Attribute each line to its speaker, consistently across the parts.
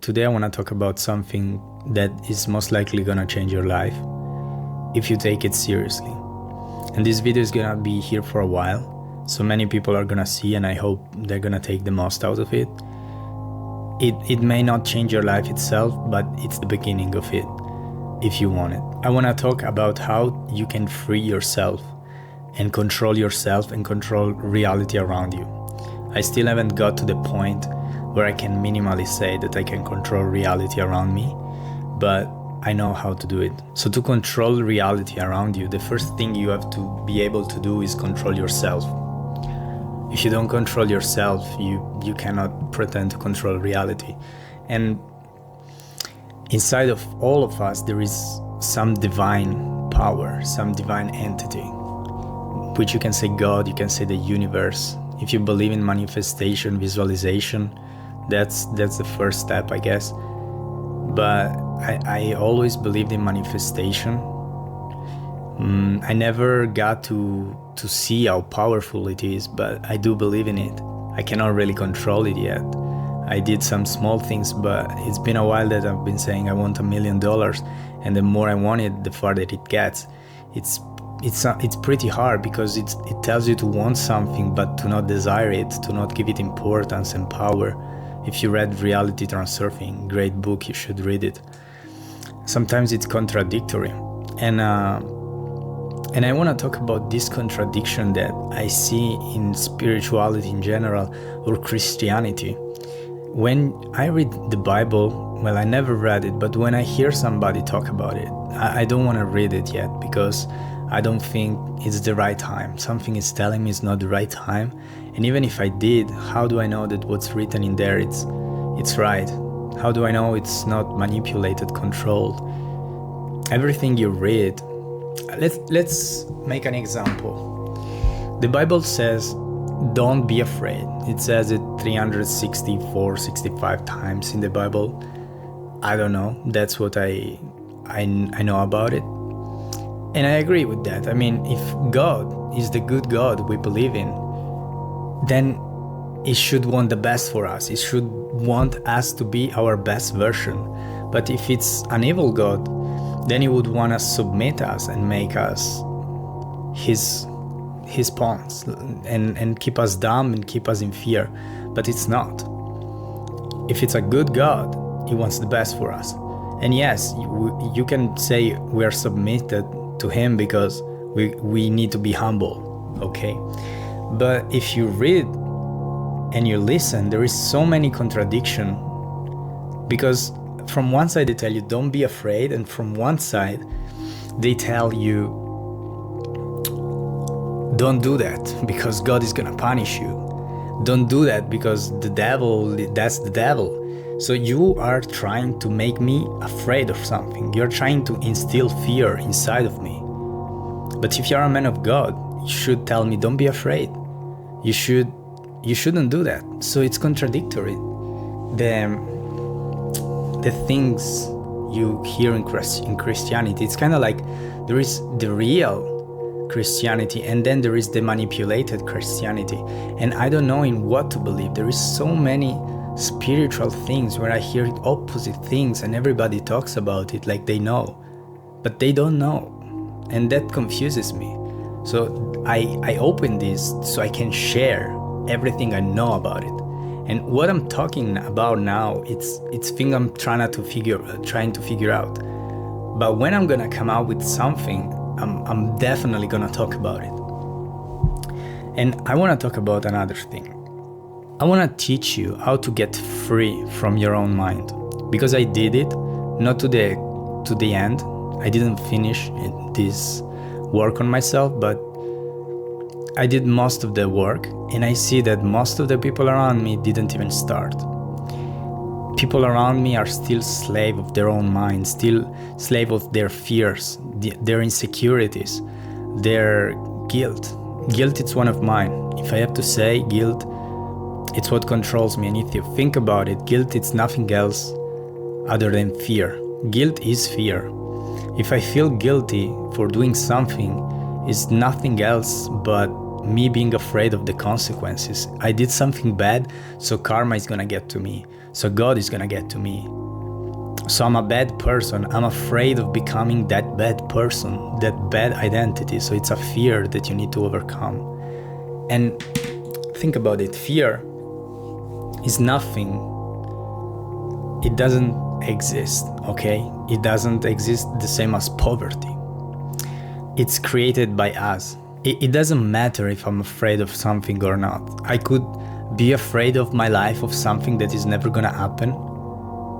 Speaker 1: today I want to talk about something that is most likely gonna change your life if you take it seriously. And this video is gonna be here for a while, so many people are gonna see, and I hope they're gonna take the most out of it. It may not change your life itself, but it's the beginning of it, if you want it. I want to talk about how you can free yourself and control yourself and control reality around you. I still haven't got to the point where I can minimally say that I can control reality around me, but I know how to do it. So to control reality around you, the first thing you have to be able to do is control yourself. If you don't control yourself, you cannot pretend to control reality. And inside of all of us, there is some divine power, some divine entity, which you can say God, you can say the universe. If you believe in manifestation, visualization, that's the first step, I guess. But I always believed in manifestation. I never got to see how powerful it is, but I do believe in it. I cannot really control it yet. I did some small things, but it's been a while that I've been saying I want $1 million, and the more I want it, the farther it gets. It's pretty hard because it tells you to want something but to not desire it, to not give it importance and power. If you read Reality Transurfing, great book, you should read it. Sometimes it's contradictory, and I want to talk about this contradiction that I see in spirituality in general, or Christianity. When I read the Bible, well, I never read it, but when I hear somebody talk about it, I don't want to read it yet because I don't think it's the right time. Something is telling me it's not the right time. And even if I did, how do I know that what's written in there, it's right? How do I know it's not manipulated, controlled? Everything you read, let's make an example. The Bible says, don't be afraid. It says it 364, 65 times in the Bible. I don't know. That's what I know about it. And I agree with that. I mean, if God is the good God we believe in, then He should want the best for us. He should want us to be our best version. But if it's an evil God, then He would want to submit us and make us His pawns and keep us dumb and keep us in fear. But it's not. If it's a good God, He wants the best for us. And yes, you can say we are submitted to Him because we need to be humble, okay? But if you read and you listen, there is so many contradiction, because from one side they tell you don't be afraid, and from one side they tell you don't do that because God is gonna punish you. Don't do that because that's the devil. So you are trying to make me afraid of something. You're trying to instill fear inside of me. But if you're a man of God, you should tell me don't be afraid. You shouldn't do that. So it's contradictory. The things you hear in Christianity, it's kind of like there is the real Christianity and then there is the manipulated Christianity. And I don't know in what to believe. There is so many spiritual things where I hear opposite things and everybody talks about it like they know, but they don't know. And that confuses me. So I open this so I can share everything I know about it. And what I'm talking about now, it's thing I'm trying to figure out. But when I'm gonna come out with something, I'm definitely gonna talk about it. And I wanna talk about another thing. I wanna teach you how to get free from your own mind, because I did it, not to the end. I didn't finish this work on myself, but I did most of the work, and I see that most of the people around me didn't even start. People around me are still slave of their own mind, still slave of their fears, their insecurities, their guilt. Guilt is one of mine. If I have to say, guilt, it's what controls me. And if you think about it, guilt is nothing else other than fear. Guilt is fear. If I feel guilty for doing something, it's nothing else but me being afraid of the consequences. I did something bad, so karma is gonna get to me. So God is gonna get to me. So I'm a bad person. I'm afraid of becoming that bad person, that bad identity. So it's a fear that you need to overcome. And think about it. Fear is nothing. It doesn't exist, okay? It doesn't exist the same as poverty. It's created by us. It doesn't matter if I'm afraid of something or not. I could be afraid of my life, of something that is never gonna happen,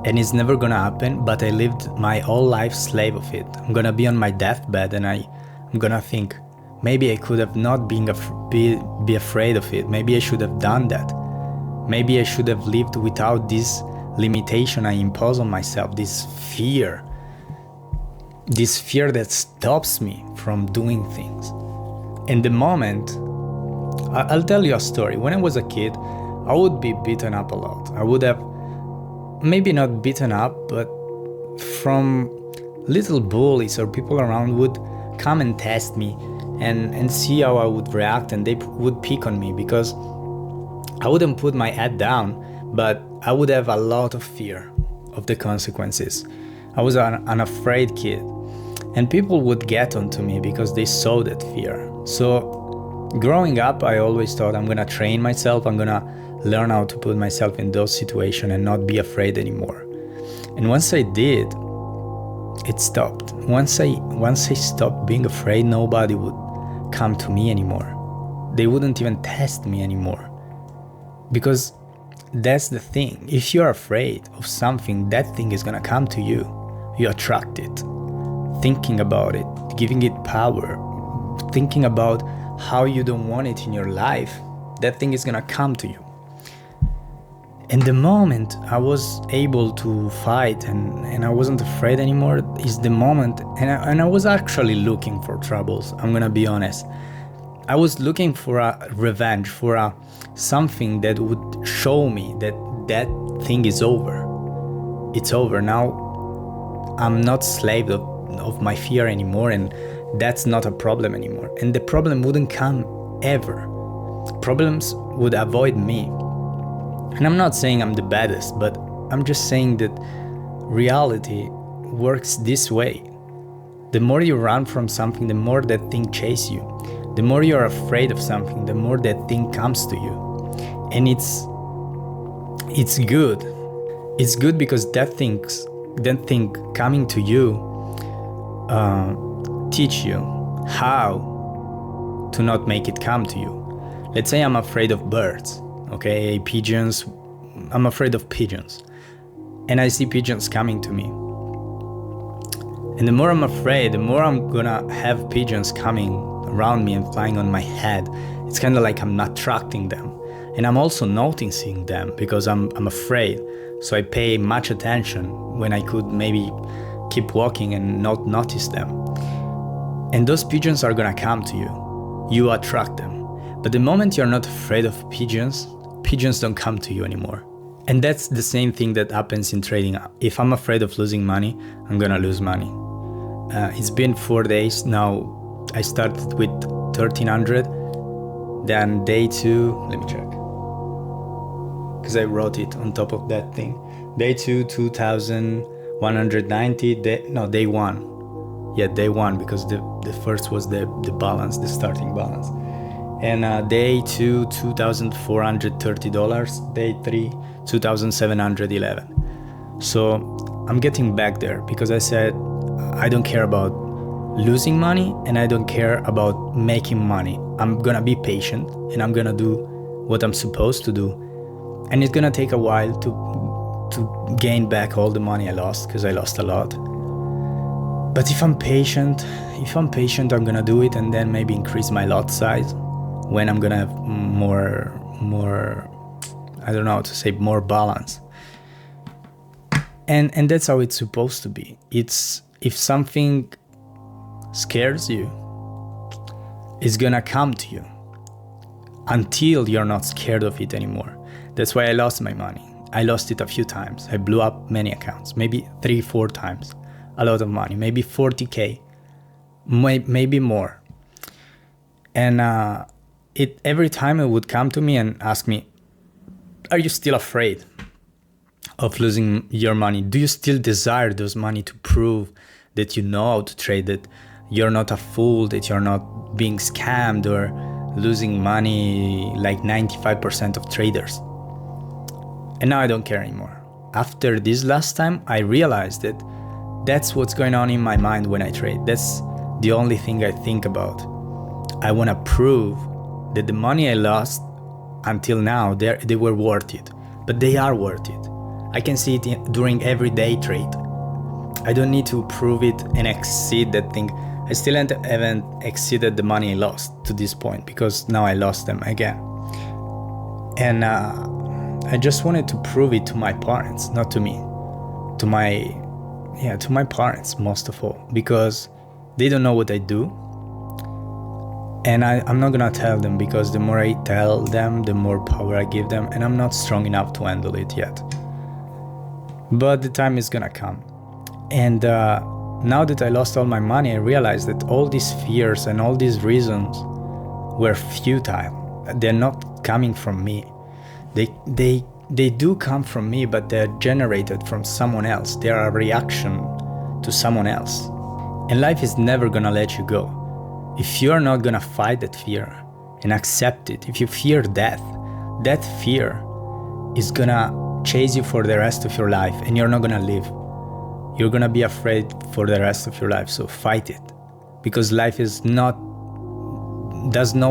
Speaker 1: and it's never gonna happen, but I lived my whole life slave of it. I'm gonna be on my deathbed and I'm gonna think, maybe I could have not be afraid of it. Maybe I should have done that. Maybe I should have lived without this limitation I impose on myself, this fear that stops me from doing things. In the moment, I'll tell you a story. When I was a kid, I would be beaten up a lot. I would have, maybe not beaten up, but from little bullies or people around would come and test me and see how I would react, and they would pick on me because I wouldn't put my head down, but I would have a lot of fear of the consequences. I was an afraid kid, and people would get onto me because they saw that fear. So growing up, I always thought I'm gonna train myself, I'm gonna learn how to put myself in those situations and not be afraid anymore. And once I did, it stopped. Once I stopped being afraid, nobody would come to me anymore. They wouldn't even test me anymore. Because that's the thing. If you're afraid of something, that thing is gonna come to you. You attract it. Thinking about it, giving it power, thinking about how you don't want it in your life, that thing is gonna come to you. And the moment I was able to fight and I wasn't afraid anymore is the moment, and I was actually looking for troubles, I'm gonna be honest. I was looking for a revenge, for something that would show me that thing is over. It's over. Now I'm not slave of my fear anymore, and that's not a problem anymore. And the problem wouldn't come ever. Problems would avoid me. And I'm not saying I'm the baddest, but I'm just saying that reality works this way. The more you run from something, the more that thing chases you. The more you're afraid of something, the more that thing comes to you. And it's good. It's good because that thing coming to you teach you how to not make it come to you. Let's say I'm afraid of birds, okay, pigeons. I'm afraid of pigeons. And I see pigeons coming to me. And the more I'm afraid, the more I'm gonna have pigeons coming around me and flying on my head. It's kind of like I'm not attracting them. And I'm also noticing them because I'm afraid. So I pay much attention when I could maybe keep walking and not notice them. And those pigeons are gonna come to you. You attract them. But the moment you're not afraid of pigeons, pigeons don't come to you anymore. And that's the same thing that happens in trading. If I'm afraid of losing money, I'm gonna lose money. It's been 4 days now. I started with 1,300, then day 2, let me check, because I wrote it on top of that thing. Day 2, 2,190, day 1. Yeah, day 1, because the first was the balance, the starting balance. And day 2, $2,430, day 3, 2,711. So I'm getting back there because I said, I don't care about losing money and I don't care about making money. I'm gonna be patient and I'm gonna do what I'm supposed to do. And it's gonna take a while to gain back all the money I lost, because I lost a lot. But if I'm patient, I'm gonna do it and then maybe increase my lot size when I'm gonna have more, I don't know how to say, more balance. And that's how it's supposed to be. It's, if something scares you, it's gonna come to you until you're not scared of it anymore. That's why I lost my money. I lost it a few times. I blew up many accounts, maybe 3-4 times. A lot of money, maybe 40K, maybe more. And every time it would come to me and ask me, are you still afraid? of losing your money? Do you still desire those money to prove that you know how to trade, that you're not a fool, that you're not being scammed or losing money like 95% of traders? And now I don't care anymore. After this last time, I realized that that's what's going on in my mind when I trade. That's the only thing I think about. I want to prove that the money I lost until now, they were worth it. But they are worth it. I can see it during everyday trade. I don't need to prove it and exceed that thing. I still haven't exceeded the money I lost to this point, because now I lost them again. And I just wanted to prove it to my parents, not to me. To my parents most of all, because they don't know what I do. And I'm not gonna tell them, because the more I tell them, the more power I give them, and I'm not strong enough to handle it yet. But the time is gonna come. And now that I lost all my money, I realized that all these fears and all these reasons were futile. They're not coming from me. They do come from me, but they're generated from someone else. They are a reaction to someone else. And life is never gonna let you go. If you're not gonna fight that fear and accept it, if you fear death, that fear is gonna chase you for the rest of your life, and you're not gonna live. You're gonna be afraid for the rest of your life, so fight it. Because life does not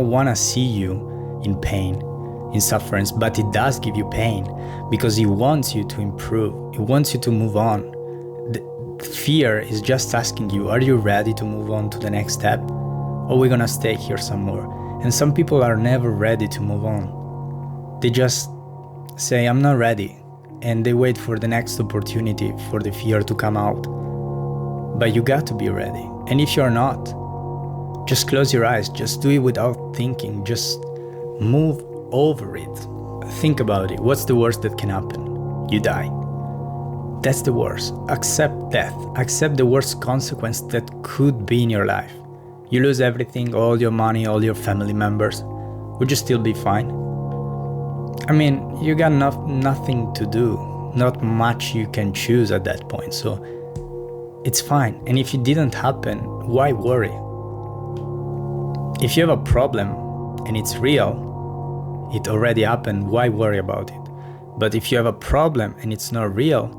Speaker 1: wanna see you in pain, in sufferance, but it does give you pain, because it wants you to improve. It wants you to move on. The fear is just asking you, are you ready to move on to the next step? Or are we gonna stay here some more? And some people are never ready to move on. They just say, I'm not ready. And they wait for the next opportunity for the fear to come out. But you got to be ready. And if you're not, just close your eyes. Just do it without thinking. Just move over it. Think about it. What's the worst that can happen? You die. That's the worst. Accept death. Accept the worst consequence that could be in your life. You lose everything, all your money, all your family members. Would you still be fine? I mean, you got nothing to do, not much you can choose at that point, so it's fine. And if it didn't happen, why worry? If you have a problem and it's real, it already happened, why worry about it? But if you have a problem and it's not real,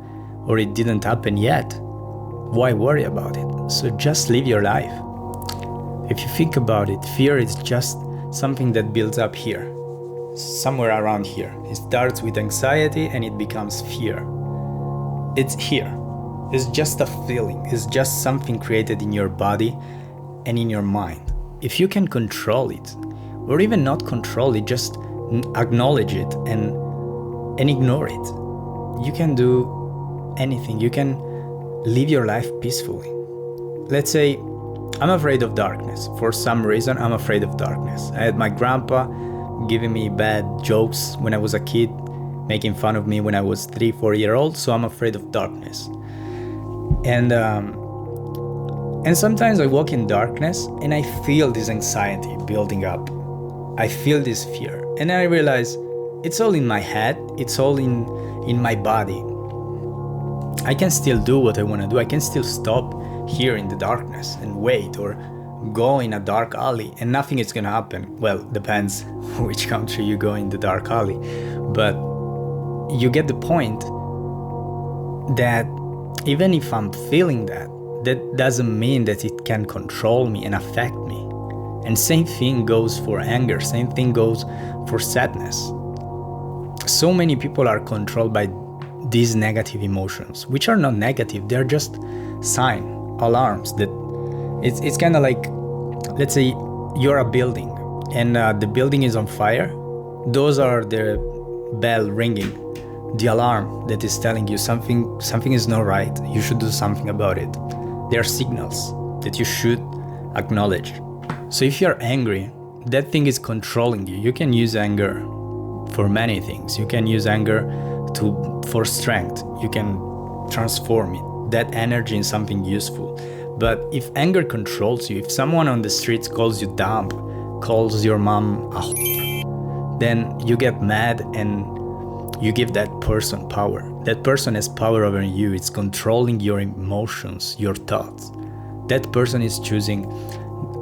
Speaker 1: or it didn't happen yet, why worry about it? So just live your life. If you think about it, fear is just something that builds up here. Somewhere around here. It starts with anxiety and it becomes fear. It's here. It's just a feeling. It's just something created in your body and in your mind. If you can control it, or even not control it, just acknowledge it and ignore it, you can do anything. You can live your life peacefully. Let's say I'm afraid of darkness. For some reason, I'm afraid of darkness. I had my grandpa giving me bad jokes when I was a kid, making fun of me when I was 3-4 years old, so I'm afraid of darkness. And sometimes I walk in darkness and I feel this anxiety building up. I feel this fear, and then I realize it's all in my head, it's all in my body. I can still do what I want to do. I can still stop here in the darkness and wait, or go in a dark alley and nothing is gonna happen. Well, depends which country you go in the dark alley, but you get the point that even if I'm feeling that doesn't mean that it can control me and affect me. And same thing goes for anger, same thing goes for sadness. So many people are controlled by these negative emotions, which are not negative, they're just alarms that it's kind of like, let's say you're a building and the building is on fire. Those are the bell ringing, the alarm that is telling you something is not right, you should do something about it. They are signals that you should acknowledge. So if you're angry, that thing is controlling you. You can use anger for many things. You can use anger for strength. You can transform it, that energy, in something useful. But if anger controls you, if someone on the streets calls you dumb, calls your mom a whore, then you get mad and you give that person power. That person has power over you. It's controlling your emotions, your thoughts. That person is choosing,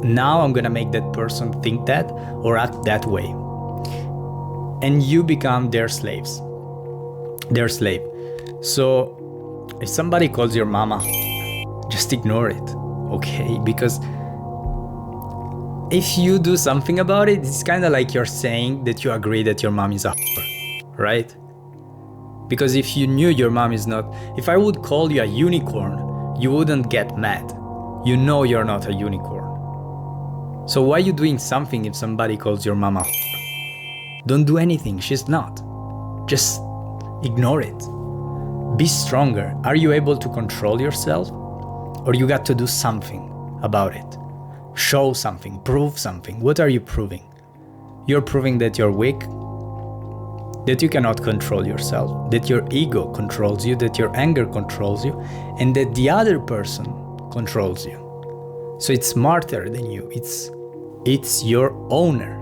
Speaker 1: now I'm gonna make that person think that or act that way. And you become their slaves, their slave. So if somebody calls your mama, just ignore it, okay? Because if you do something about it, it's kind of like you're saying that you agree that your mom is a whore, right? Because if you knew your mom is not, if I would call you a unicorn, you wouldn't get mad. You know you're not a unicorn. So why are you doing something if somebody calls your mama a whore? Don't do anything, she's not. Just ignore it. Be stronger. Are you able to control yourself? Or you got to do something about it? Show something, prove something. What are you proving? You're proving that you're weak, that you cannot control yourself, that your ego controls you, that your anger controls you, and that the other person controls you. So it's smarter than you. It's your owner.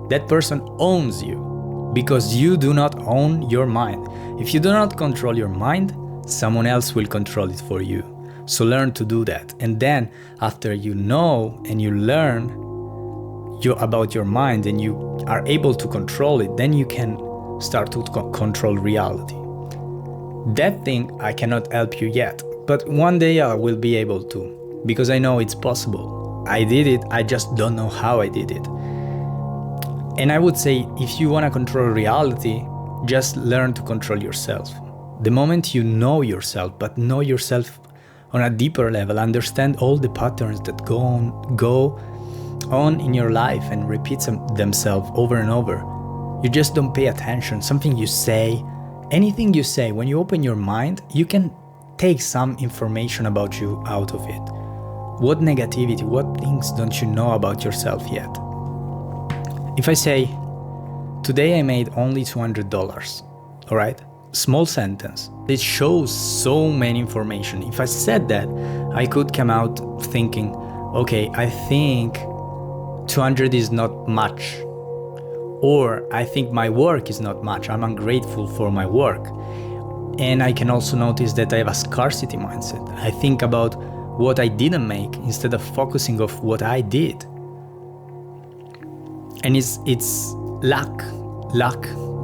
Speaker 1: That person owns you because you do not own your mind. If you do not control your mind, someone else will control it for you. So learn to do that. And then after you know and you learn about your mind and you are able to control it, then you can start to control reality. That thing I cannot help you yet, but one day I will be able to, because I know it's possible. I did it, I just don't know how I did it. And I would say, if you want to control reality, just learn to control yourself. The moment you know yourself, but know yourself on a deeper level, understand all the patterns that go on in your life and repeat themselves over and over. You just don't pay attention. Something you say, anything you say, when you open your mind, you can take some information about you out of it. What negativity, what things don't you know about yourself yet? If I say, today I made only $200, all right? Small sentence. It shows so many information. If I said that, I could come out thinking, okay, I think 200 is not much. Or I think my work is not much. I'm ungrateful for my work. And I can also notice that I have a scarcity mindset. I think about what I didn't make instead of focusing on what I did. And it's luck,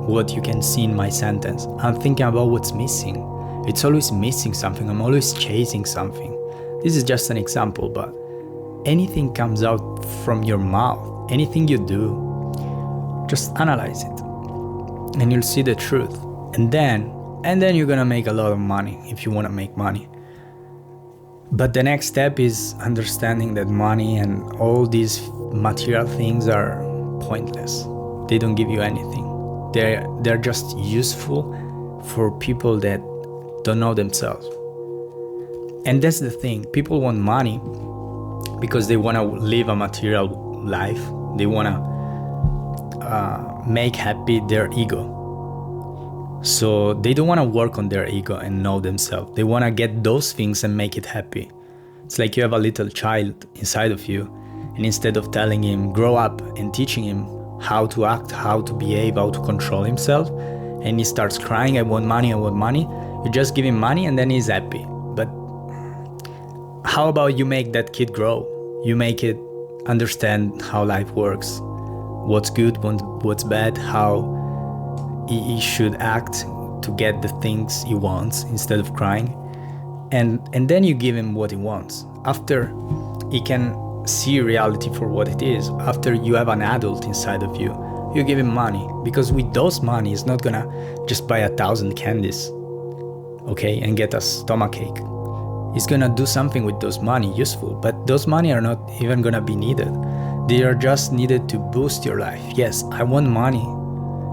Speaker 1: what you can see in my sentence. I'm thinking about what's missing. It's always missing something. I'm always chasing something. This is just an example, but anything comes out from your mouth, anything you do, just analyze it and you'll see the truth. And then you're gonna make a lot of money if you wanna make money. But the next step is understanding that money and all these material things are pointless. They don't give you anything. They're just useful for people that don't know themselves. And that's the thing. People want money because they want to live a material life. They want to make happy their ego. So they don't want to work on their ego and know themselves. They want to get those things and make it happy. It's like you have a little child inside of you, and instead of telling him, grow up, and teaching him how to act, how to behave, how to control himself, and he starts crying, I want money, you just give him money and then he's happy. But how about you make that kid grow? You make it understand how life works, what's good, what's bad, how he should act to get the things he wants instead of crying. And then you give him what he wants. After he can see reality for what it is, after you have an adult inside of you, you give him money, because with those money he's not gonna just buy 1,000 candies, okay, and get a stomachache. He's gonna do something with those money useful, but those money are not even gonna be needed. They are just needed to boost your life. Yes, I want money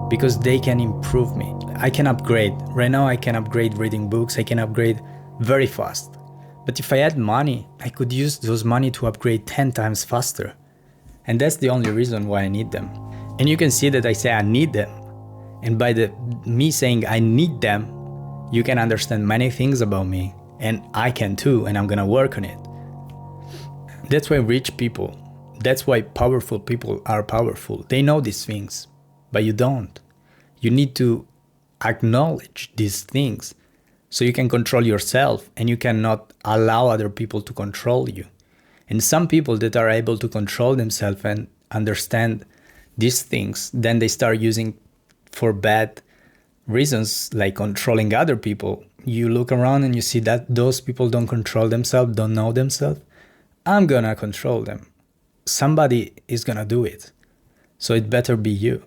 Speaker 1: because they can improve me. I can upgrade. Right now I can upgrade reading books, I can upgrade very fast. But if I had money, I could use those money to upgrade 10 times faster. And that's the only reason why I need them. And you can see that I say I need them. And by me saying I need them, you can understand many things about me. And I can too, and I'm gonna work on it. That's why rich people, that's why powerful people are powerful. They know these things, but you don't. You need to acknowledge these things so you can control yourself and you cannot allow other people to control you. And some people that are able to control themselves and understand these things, then they start using for bad reasons, like controlling other people. You look around and you see that those people don't control themselves, don't know themselves. I'm gonna control them. Somebody is gonna do it. So it better be you.